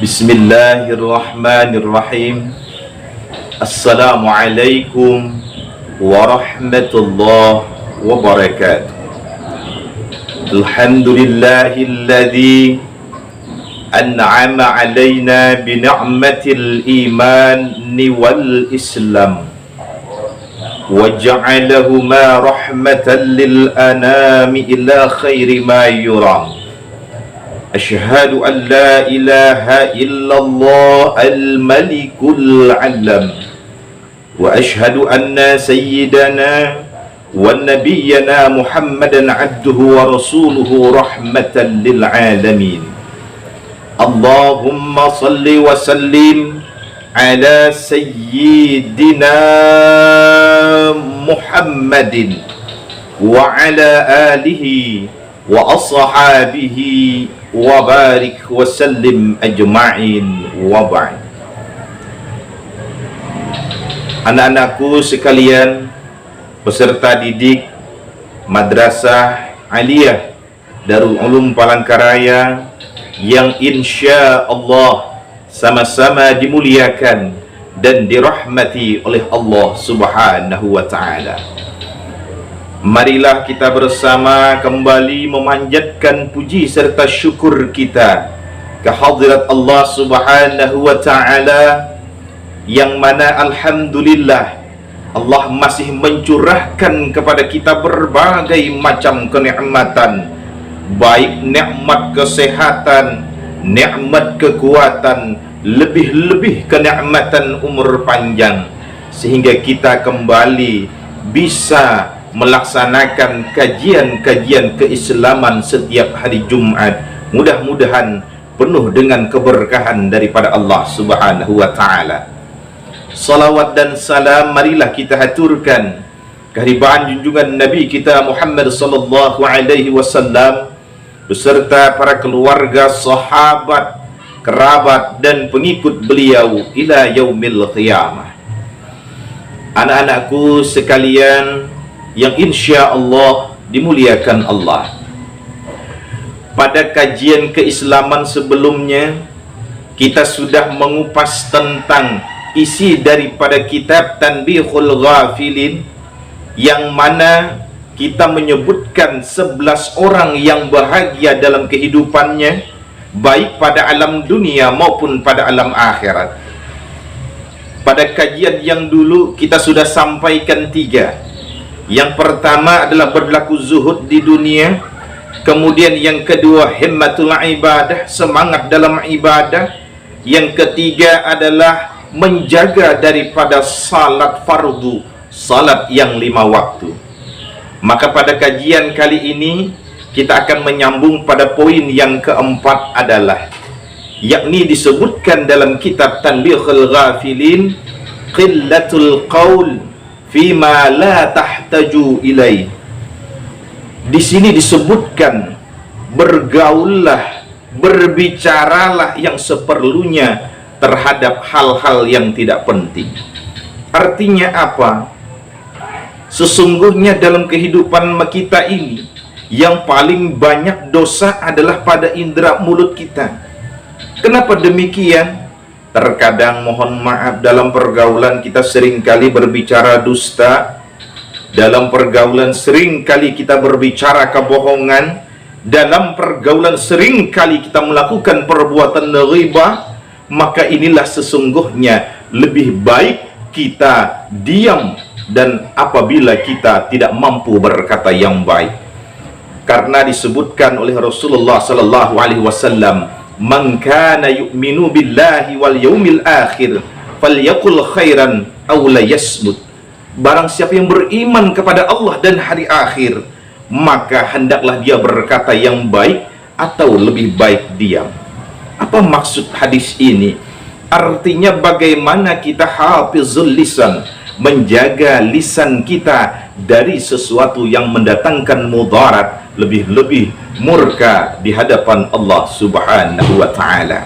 Bismillahirrahmanirrahim. Assalamualaikum warahmatullahi wabarakatuh. Alhamdulillahilladzi an'ama alaina bi ni'matil iman wal islam wa ja'alahuma rahmatan lil anami ila khairi ma yuram. Asyhadu an la ilaha illallah al-malikul alam wa asyhadu anna sayyidana wa nabiyyana Muhammadan abduhu wa rasuluhu rahmatan lil alamin. Allahumma salli wa sallim ala sayyidina Muhammadin wa ala alihi wa ashabihi wa barik wa sallim ajma'in wa ba'd. Anak-anakku sekalian, peserta didik Madrasah Aliyah Darul Ulum Palangkaraya yang insya Allah sama-sama dimuliakan dan dirahmati oleh Allah Subhanahu wa ta'ala. Marilah kita bersama kembali memanjatkan puji serta syukur kita ke hadirat Allah Subhanahu wa ta'ala, yang mana alhamdulillah Allah masih mencurahkan kepada kita berbagai macam kenikmatan, baik nikmat kesehatan, nikmat kekuatan, lebih-lebih kenikmatan umur panjang, sehingga kita kembali bisa melaksanakan kajian-kajian keislaman setiap hari Jumat. Mudah-mudahan penuh dengan keberkahan daripada Allah Subhanahu wa ta'ala. Salawat dan salam marilah kita haturkan kehadiran junjungan Nabi kita Muhammad sallallahu alaihi wasallam beserta para keluarga, sahabat, kerabat dan pengikut beliau ila yaumil qiyamah. Anak-anakku sekalian yang insya Allah dimuliakan Allah, pada kajian keislaman sebelumnya kita sudah mengupas tentang isi daripada kitab Tanbihul Ghafilin, yang mana kita menyebutkan 11 orang yang bahagia dalam kehidupannya, baik pada alam dunia maupun pada alam akhirat. Pada kajian yang dulu kita sudah sampaikan 3. Yang pertama adalah berlaku zuhud di dunia, kemudian yang kedua himmatul ibadah, semangat dalam ibadah, yang ketiga adalah menjaga daripada salat fardu, salat yang 5 waktu. Maka pada kajian kali ini kita akan menyambung pada poin yang keempat adalah, yakni disebutkan dalam kitab Tanbihul Ghafilin, qillatul qaul fima la tahtaju ilai. Di sini disebutkan bergaullah, berbicaralah yang seperlunya terhadap hal-hal yang tidak penting. Artinya apa? Sesungguhnya dalam kehidupan kita ini yang paling banyak dosa adalah pada indera mulut kita. Kenapa demikian? Terkadang mohon maaf dalam pergaulan kita seringkali berbicara dusta, dalam pergaulan seringkali kita berbicara kebohongan, dalam pergaulan seringkali kita melakukan perbuatan ghibah. Maka inilah sesungguhnya lebih baik kita diam, dan apabila kita tidak mampu berkata yang baik. Karena disebutkan oleh Rasulullah sallallahu alaihi wasallam, man kana yu'minu billahi wal yaumil akhir falyaqul khairan aw la yasmut. Barang siapa yang beriman kepada Allah dan hari akhir, maka hendaklah dia berkata yang baik atau lebih baik diam. Apa maksud hadis ini? Artinya bagaimana kita hafizul lisan, menjaga lisan kita dari sesuatu yang mendatangkan mudarat, lebih-lebih murka di hadapan Allah Subhanahu wa ta'ala.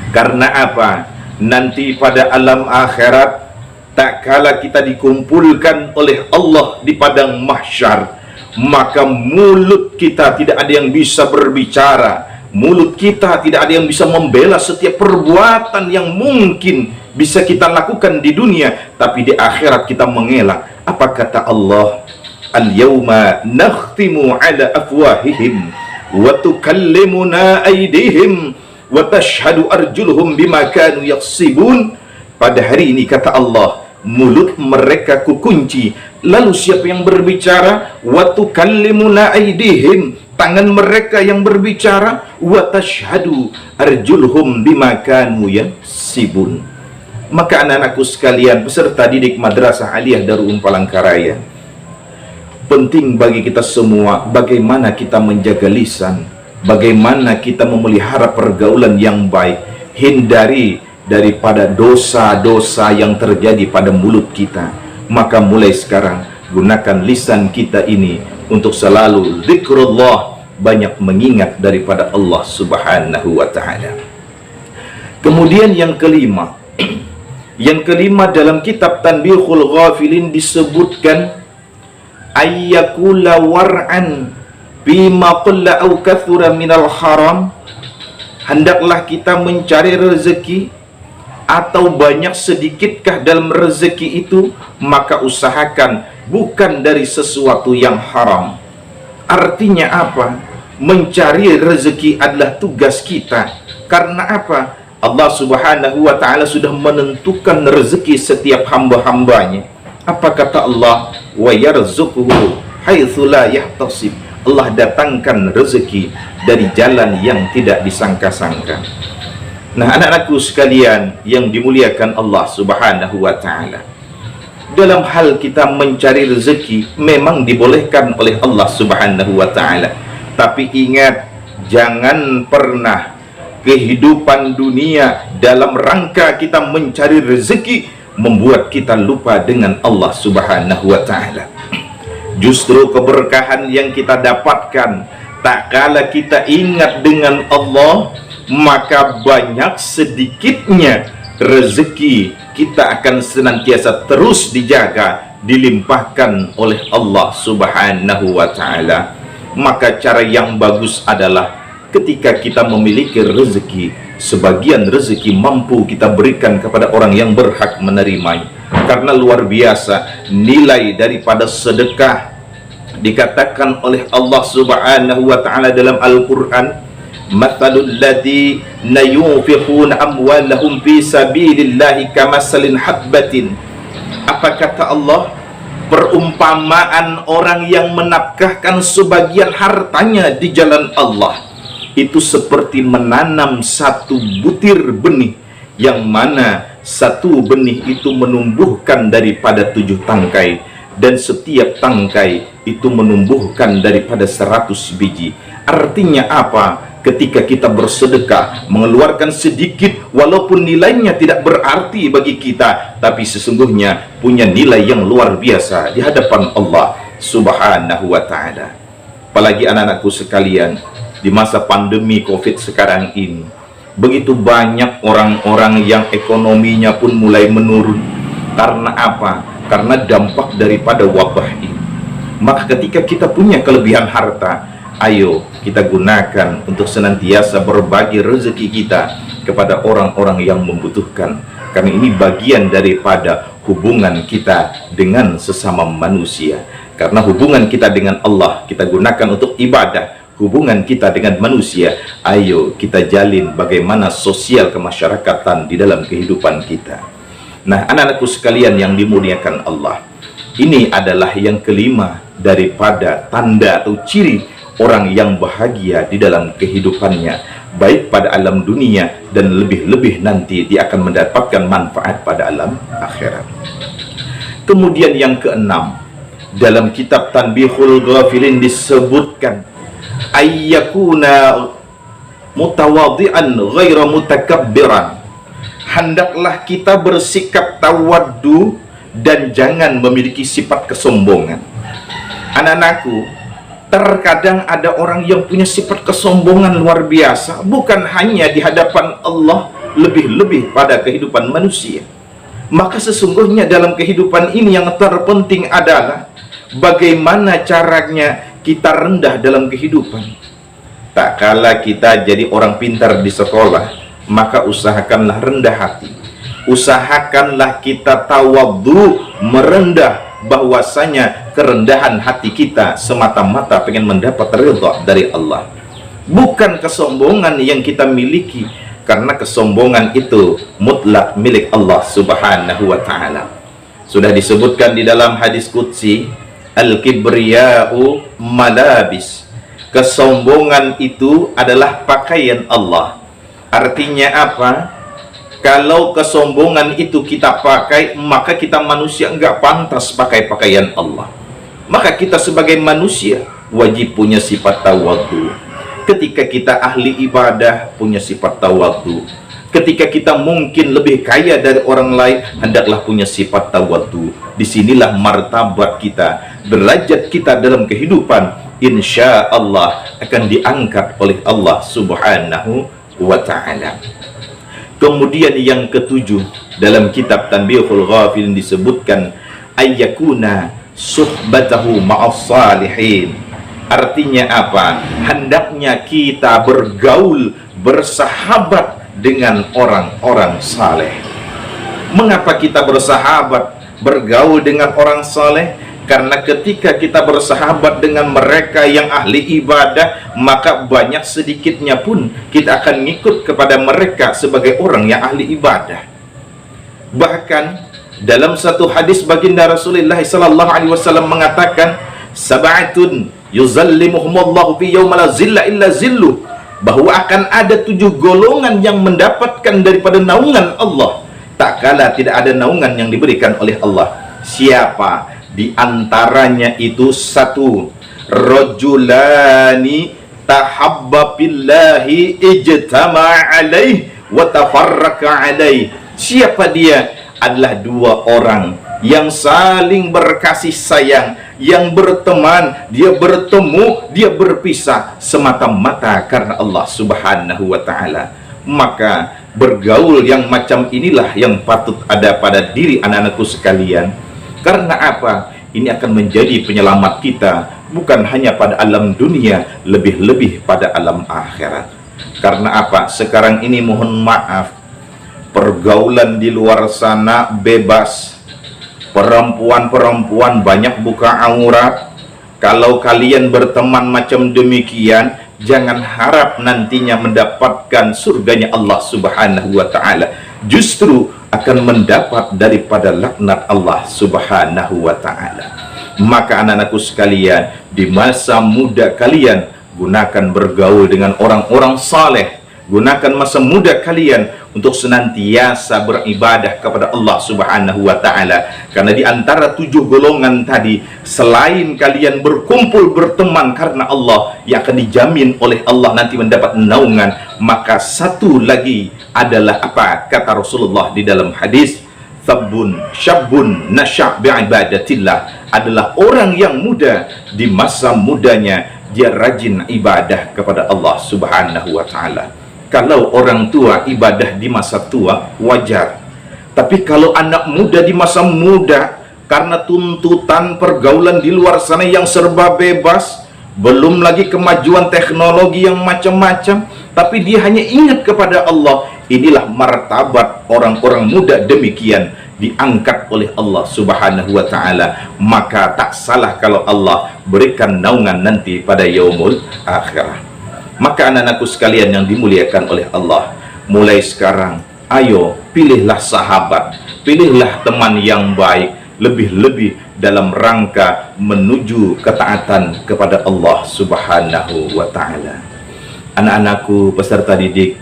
Karena apa? Nanti pada alam akhirat, tak kala kita dikumpulkan oleh Allah di padang mahsyar, maka mulut kita tidak ada yang bisa berbicara, Mulut kita tidak ada yang bisa membela setiap perbuatan yang mungkin bisa kita lakukan di dunia, tapi di akhirat kita mengelak. Apa kata Allah? Al-yawma nakhtimu ala afwahihim wa tukallimuna aydihim wa tashhadu arjuluhum bima kanu yaksibun. Pada hari ini kata Allah, mulut mereka kukunci, lalu siapa yang berbicara? Wa tukallimuna aydihim, tangan mereka yang berbicara. Wa tashhadu arjuluhum bima kanu yaksibun. Maka anak-anakku sekalian, peserta didik Madrasah Aliyah Darul Palangkaraya, penting bagi kita semua bagaimana kita menjaga lisan, bagaimana kita memelihara pergaulan yang baik, hindari daripada dosa-dosa yang terjadi pada mulut kita. Maka mulai sekarang gunakan lisan kita ini untuk selalu zikrullah, banyak mengingat daripada Allah Subhanahu wa ta'ala. Kemudian yang kelima, dalam kitab Tanbihul Ghafilin disebutkan ayyakula war'an bima qalla au kathura minal haram. Hendaklah kita mencari rezeki, atau banyak sedikitkah dalam rezeki itu, maka usahakan bukan dari sesuatu yang haram. Artinya apa? Mencari rezeki adalah tugas kita. Karena apa? Allah Subhanahu wa ta'ala sudah menentukan rezeki setiap hamba-hambanya. Apa kata Allah? Wa yarzuquhu haitsu la yahtasib. Allah datangkan rezeki dari jalan yang tidak disangka-sangka. Nah, anak-anakku sekalian yang dimuliakan Allah Subhanahu wa ta'ala, dalam hal kita mencari rezeki memang dibolehkan oleh Allah Subhanahu wa ta'ala. Tapi ingat, jangan pernah kehidupan dunia dalam rangka kita mencari rezeki membuat kita lupa dengan Allah Subhanahu wa ta'ala. Justru keberkahan yang kita dapatkan tak kala kita ingat dengan Allah, maka banyak sedikitnya rezeki kita akan senantiasa terus dijaga, dilimpahkan oleh Allah Subhanahu wa ta'ala. Maka cara yang bagus adalah ketika kita memiliki rezeki, sebagian rezeki mampu kita berikan kepada orang yang berhak menerimanya. Karena luar biasa nilai daripada sedekah. Dikatakan oleh Allah Subhanahu wa ta'ala dalam Al-Quran, mathalul ladhina yunfiquna amwalahum fi sabilillahi kamasalin habbatin. Apa kata Allah? Perumpamaan orang yang menafkahkan sebagian hartanya di jalan Allah itu seperti menanam satu butir benih, yang mana satu benih itu menumbuhkan daripada 7 tangkai, dan setiap tangkai itu menumbuhkan daripada 100 biji. Artinya apa? Ketika kita bersedekah, mengeluarkan sedikit, walaupun nilainya tidak berarti bagi kita, tapi sesungguhnya punya nilai yang luar biasa di hadapan Allah Subhanahu wa ta'ala. Apalagi anak-anakku sekalian, di masa pandemi COVID sekarang ini, begitu banyak orang-orang yang ekonominya pun mulai menurun. Karena apa? Karena dampak daripada wabah ini. Maka ketika kita punya kelebihan harta, ayo kita gunakan untuk senantiasa berbagi rezeki kita kepada orang-orang yang membutuhkan. Karena ini bagian daripada hubungan kita dengan sesama manusia. Karena hubungan kita dengan Allah kita gunakan untuk ibadah, hubungan kita dengan manusia, ayo kita jalin bagaimana sosial kemasyarakatan di dalam kehidupan kita. Nah, anak-anakku sekalian yang dimuliakan Allah, ini adalah yang kelima daripada tanda atau ciri orang yang bahagia di dalam kehidupannya, baik pada alam dunia dan lebih-lebih nanti dia akan mendapatkan manfaat pada alam akhirat. Kemudian yang keenam, dalam kitab Tanbihul Ghafilin disebutkan ayyakuna mutawadhi'an ghaira mutakabbiran. Hendaklah kita bersikap tawaddu dan jangan memiliki sifat kesombongan. Anak-anakku, terkadang ada orang yang punya sifat kesombongan luar biasa, bukan hanya di hadapan Allah, lebih-lebih pada kehidupan manusia. Maka sesungguhnya dalam kehidupan ini yang terpenting adalah bagaimana caranya kita rendah dalam kehidupan. Tak kala kita jadi orang pintar di sekolah, maka usahakanlah rendah hati. Usahakanlah kita tawadhu, merendah, bahwasanya kerendahan hati kita semata-mata pengen mendapat ridha dari Allah, bukan kesombongan yang kita miliki, karena kesombongan itu mutlak milik Allah Subhanahu wa ta'ala. Sudah disebutkan di dalam hadis qudsi, al-kibriya'u malabis, kesombongan itu adalah pakaian Allah. Artinya apa? Kalau kesombongan itu kita pakai, maka kita manusia enggak pantas pakai pakaian Allah. Maka kita sebagai manusia wajib punya sifat tawadhu. Ketika kita ahli ibadah, punya sifat tawadhu. Ketika kita mungkin lebih kaya dari orang lain, hendaklah punya sifat tawadhu. Disinilah martabat kita, derajat kita dalam kehidupan, insya Allah akan diangkat oleh Allah Subhanahu wa ta'ala. Kemudian yang ketujuh, dalam kitab Tanbihul Ghafilin disebutkan ayyakuna suhbatahu ma'as salihin. Artinya apa? Hendaknya kita bergaul, bersahabat dengan orang-orang saleh. Mengapa kita bersahabat, bergaul dengan orang saleh? Karena ketika kita bersahabat dengan mereka yang ahli ibadah, maka banyak sedikitnya pun kita akan ngikut kepada mereka sebagai orang yang ahli ibadah. Bahkan dalam satu hadis baginda Rasulullah sallallahu alaihi wasallam mengatakan, sab'atun yuzallimuhumullahu fi yauma la zilla illa zilluh, bahwa akan ada 7 golongan yang mendapatkan daripada naungan Allah, tak kala tidak ada naungan yang diberikan oleh Allah. Siapa? Di antaranya itu satu, rajulani tahabba billahi ijtama'a alaih wa tafarraqa alaih. Siapa dia? Adalah 2 orang yang saling berkasih sayang, yang berteman, dia bertemu, dia berpisah semata-mata karena Allah Subhanahu wa ta'ala. Maka bergaul yang macam inilah yang patut ada pada diri anak-anakku sekalian. Karena apa? Ini akan menjadi penyelamat kita, bukan hanya pada alam dunia, lebih-lebih pada alam akhirat. Karena apa? Sekarang ini mohon maaf, pergaulan di luar sana bebas. Perempuan-perempuan banyak buka aurat. Kalau kalian berteman macam demikian, jangan harap nantinya mendapatkan surganya Allah Subhanahu wa ta'ala. Justru akan mendapat daripada laknat Allah Subhanahu wa ta'ala. Maka anak-anakku sekalian, di masa muda kalian, gunakan bergaul dengan orang-orang saleh. Gunakan masa muda kalian untuk senantiasa beribadah kepada Allah Subhanahu wa ta'ala. Karena di antara 7 golongan tadi, selain kalian berkumpul berteman karena Allah, yang akan dijamin oleh Allah nanti mendapat naungan, maka satu lagi adalah apa? Kata Rasulullah di dalam hadis, thabun syabun nasya' bi'ibadatillah, adalah orang yang muda, di masa mudanya dia rajin ibadah kepada Allah Subhanahu wa ta'ala. Kalau orang tua ibadah di masa tua, wajar. Tapi kalau anak muda di masa muda, karena tuntutan pergaulan di luar sana yang serba bebas, belum lagi kemajuan teknologi yang macam-macam, tapi dia hanya ingat kepada Allah, inilah martabat orang-orang muda demikian, diangkat oleh Allah Subhanahu wa ta'ala. Maka tak salah kalau Allah berikan naungan nanti pada yaumul akhirah. Maka anak-anakku sekalian yang dimuliakan oleh Allah, mulai sekarang ayo pilihlah sahabat, pilihlah teman yang baik, lebih-lebih dalam rangka menuju ketaatan kepada Allah Subhanahu wa ta'ala. Anak-anakku peserta didik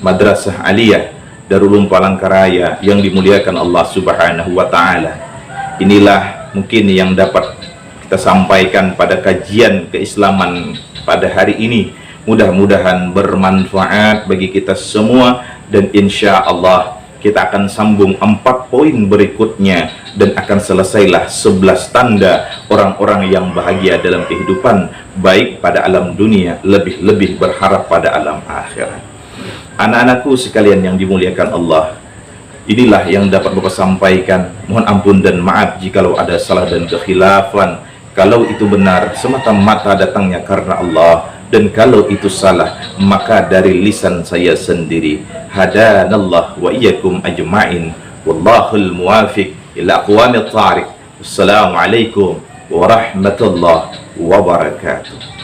Madrasah Aliyah Darul Ulum Palangkaraya yang dimuliakan Allah Subhanahu wa ta'ala, inilah mungkin yang dapat kita sampaikan pada kajian keislaman pada hari ini. Mudah-mudahan bermanfaat bagi kita semua, dan insya Allah kita akan sambung 4 poin berikutnya, dan akan selesailah 11 tanda orang-orang yang bahagia dalam kehidupan, baik pada alam dunia, lebih-lebih berharap pada alam akhirat. Anak-anakku sekalian yang dimuliakan Allah, inilah yang dapat Bapak sampaikan. Mohon ampun dan maaf jikalau ada salah dan kekhilafan. Kalau itu benar semata-mata datangnya karena Allah, dan kalau itu salah maka dari lisan saya sendiri. Hadanallah wa iyyakum ajma'in, wallahul muwafiq ila aqwamit thariq. Wassalamualaikum warahmatullahi wabarakatuh.